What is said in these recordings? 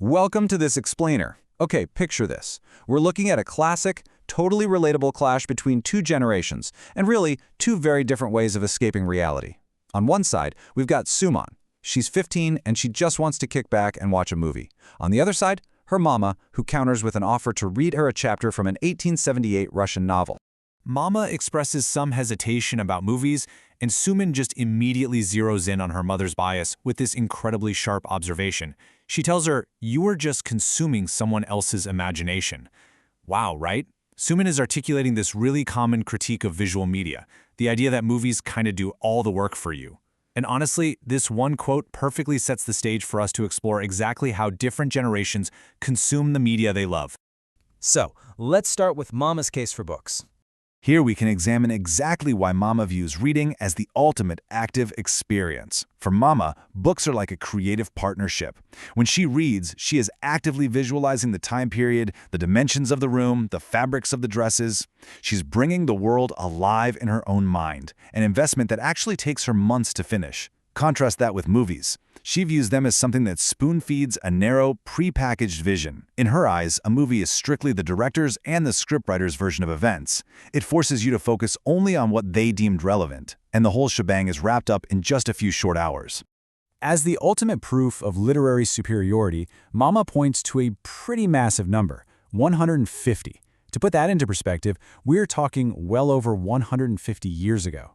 Welcome to this explainer. Okay, picture this. We're looking at a classic, totally relatable clash between two generations, and really, two very different ways of escaping reality. On one side, we've got Suman. She's 15 and she just wants to kick back and watch a movie. On the other side, her mama, who counters with an offer to read her a chapter from an 1878 Russian novel. Mama expresses some hesitation about movies, and Suman just immediately zeroes in on her mother's bias with this incredibly sharp observation. She tells her, "You are just consuming someone else's imagination." Wow, right? Suman is articulating this really common critique of visual media, the idea that movies kind of do all the work for you. And honestly, this one quote perfectly sets the stage for us to explore exactly how different generations consume the media they love. So, let's start with Mama's case for books. Here we can examine exactly why Mama views reading as the ultimate active experience. For Mama, books are like a creative partnership. When she reads, she is actively visualizing the time period, the dimensions of the room, the fabrics of the dresses. She's bringing the world alive in her own mind, an investment that actually takes her months to finish. Contrast that with movies. She views them as something that spoon-feeds a narrow, pre-packaged vision. In her eyes, a movie is strictly the director's and the scriptwriter's version of events. It forces you to focus only on what they deemed relevant, and the whole shebang is wrapped up in just a few short hours. As the ultimate proof of literary superiority, Mama points to a pretty massive number, 150. To put that into perspective, we're talking well over 150 years ago.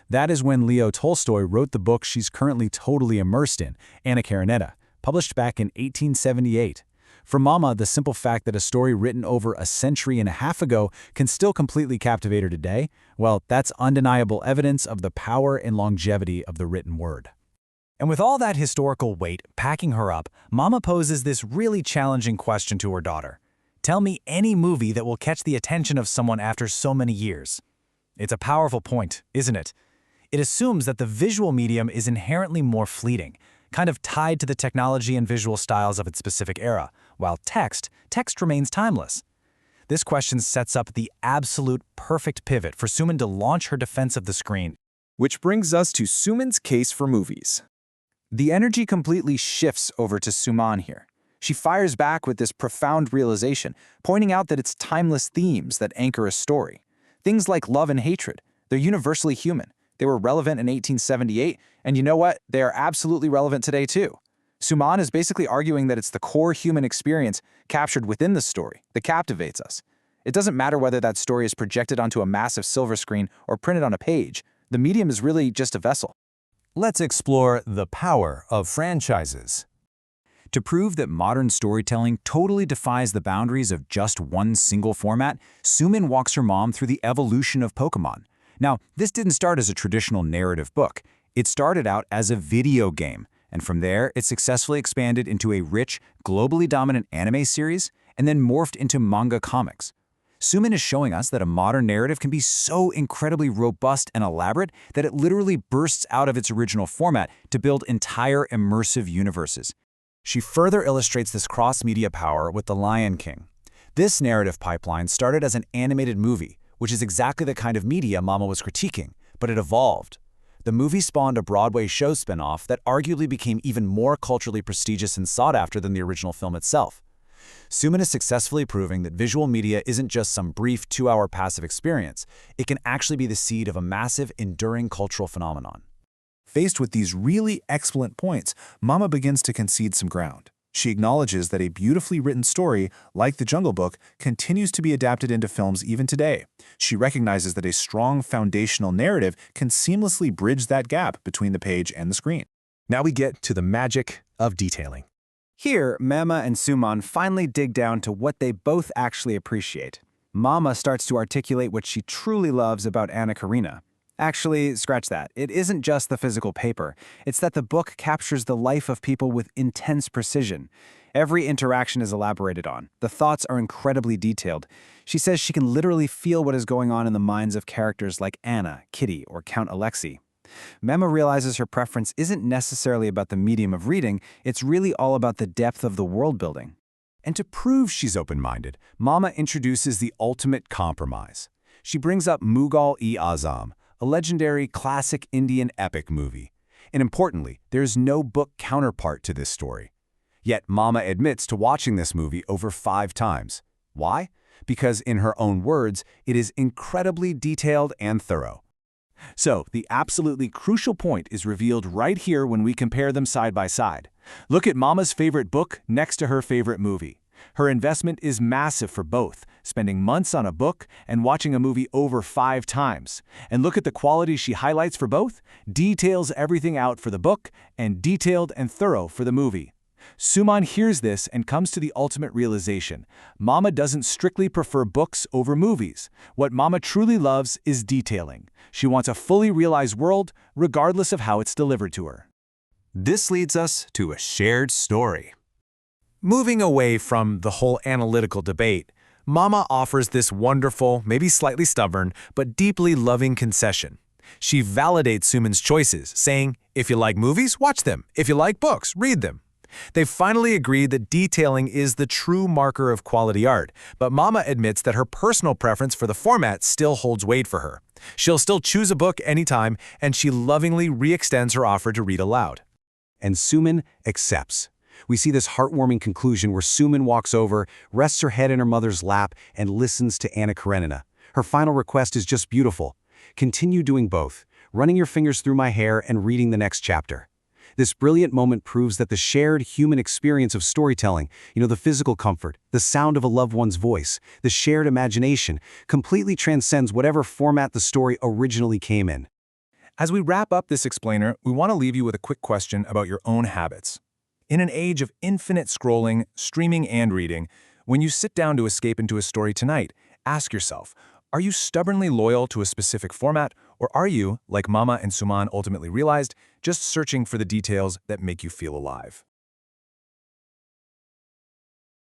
That is when Leo Tolstoy wrote the book she's currently totally immersed in, Anna Karenina, published back in 1878. For Mama, the simple fact that a story written over a century and a half ago can still completely captivate her today, well, that's undeniable evidence of the power and longevity of the written word. And with all that historical weight packing her up, Mama poses this really challenging question to her daughter. Tell me any movie that will catch the attention of someone after so many years. It's a powerful point, isn't it? It assumes that the visual medium is inherently more fleeting, kind of tied to the technology and visual styles of its specific era, while text remains timeless. This question sets up the absolute perfect pivot for Suman to launch her defense of the screen. Which brings us to Suman's case for movies. The energy completely shifts over to Suman here. She fires back with this profound realization, pointing out that it's timeless themes that anchor a story. Things like love and hatred, they're universally human. They were relevant in 1878, and you know what? They are absolutely relevant today too. Suman is basically arguing that it's the core human experience captured within the story that captivates us. It doesn't matter whether that story is projected onto a massive silver screen or printed on a page. The medium is really just a vessel. Let's explore the power of franchises. To prove that modern storytelling totally defies the boundaries of just one single format, Suman walks her mom through the evolution of Pokémon. Now, this didn't start as a traditional narrative book. It started out as a video game, and from there, it successfully expanded into a rich, globally dominant anime series, and then morphed into manga comics. Suman is showing us that a modern narrative can be so incredibly robust and elaborate that it literally bursts out of its original format to build entire immersive universes. She further illustrates this cross-media power with The Lion King. This narrative pipeline started as an animated movie, which is exactly the kind of media Mama was critiquing, but it evolved. The movie spawned a Broadway show spinoff that arguably became even more culturally prestigious and sought after than the original film itself. Suman is successfully proving that visual media isn't just some brief 2-hour passive experience. It can actually be the seed of a massive, enduring cultural phenomenon. Faced with these really excellent points, Mama begins to concede some ground. She acknowledges that a beautifully written story, like The Jungle Book, continues to be adapted into films even today. She recognizes that a strong foundational narrative can seamlessly bridge that gap between the page and the screen. Now we get to the magic of detailing. Here, Mama and Suman finally dig down to what they both actually appreciate. Mama starts to articulate what she truly loves about Anna Karenina. Actually, scratch that. It isn't just the physical paper. It's that the book captures the life of people with intense precision. Every interaction is elaborated on. The thoughts are incredibly detailed. She says she can literally feel what is going on in the minds of characters like Anna, Kitty, or Count Alexei. Mema realizes her preference isn't necessarily about the medium of reading, it's really all about the depth of the world building. And to prove she's open-minded, Mama introduces the ultimate compromise. She brings up Mughal-e-Azam, a legendary classic Indian epic movie. And importantly, there's no book counterpart to this story. Yet Mama admits to watching this movie over 5 times. Why? Because in her own words, it is incredibly detailed and thorough. So, the absolutely crucial point is revealed right here when we compare them side by side. Look at Mama's favorite book next to her favorite movie. Her investment is massive for both, spending months on a book and watching a movie over 5 times. And look at the quality she highlights for both, details everything out for the book, and detailed and thorough for the movie. Suman hears this and comes to the ultimate realization. Mama doesn't strictly prefer books over movies. What Mama truly loves is detailing. She wants a fully realized world, regardless of how it's delivered to her. This leads us to a shared story. Moving away from the whole analytical debate, Mama offers this wonderful, maybe slightly stubborn, but deeply loving concession. She validates Suman's choices, saying, if you like movies, watch them. If you like books, read them. They've finally agreed that detailing is the true marker of quality art, but Mama admits that her personal preference for the format still holds weight for her. She'll still choose a book anytime, and she lovingly re-extends her offer to read aloud. And Suman accepts. We see this heartwarming conclusion where Suman walks over, rests her head in her mother's lap, and listens to Anna Karenina. Her final request is just beautiful. Continue doing both, running your fingers through my hair and reading the next chapter. This brilliant moment proves that the shared human experience of storytelling, the physical comfort, the sound of a loved one's voice, the shared imagination, completely transcends whatever format the story originally came in. As we wrap up this explainer, we want to leave you with a quick question about your own habits. In an age of infinite scrolling, streaming, and reading, when you sit down to escape into a story tonight, ask yourself, are you stubbornly loyal to a specific format, or are you, like Mama and Suman ultimately realized, just searching for the details that make you feel alive?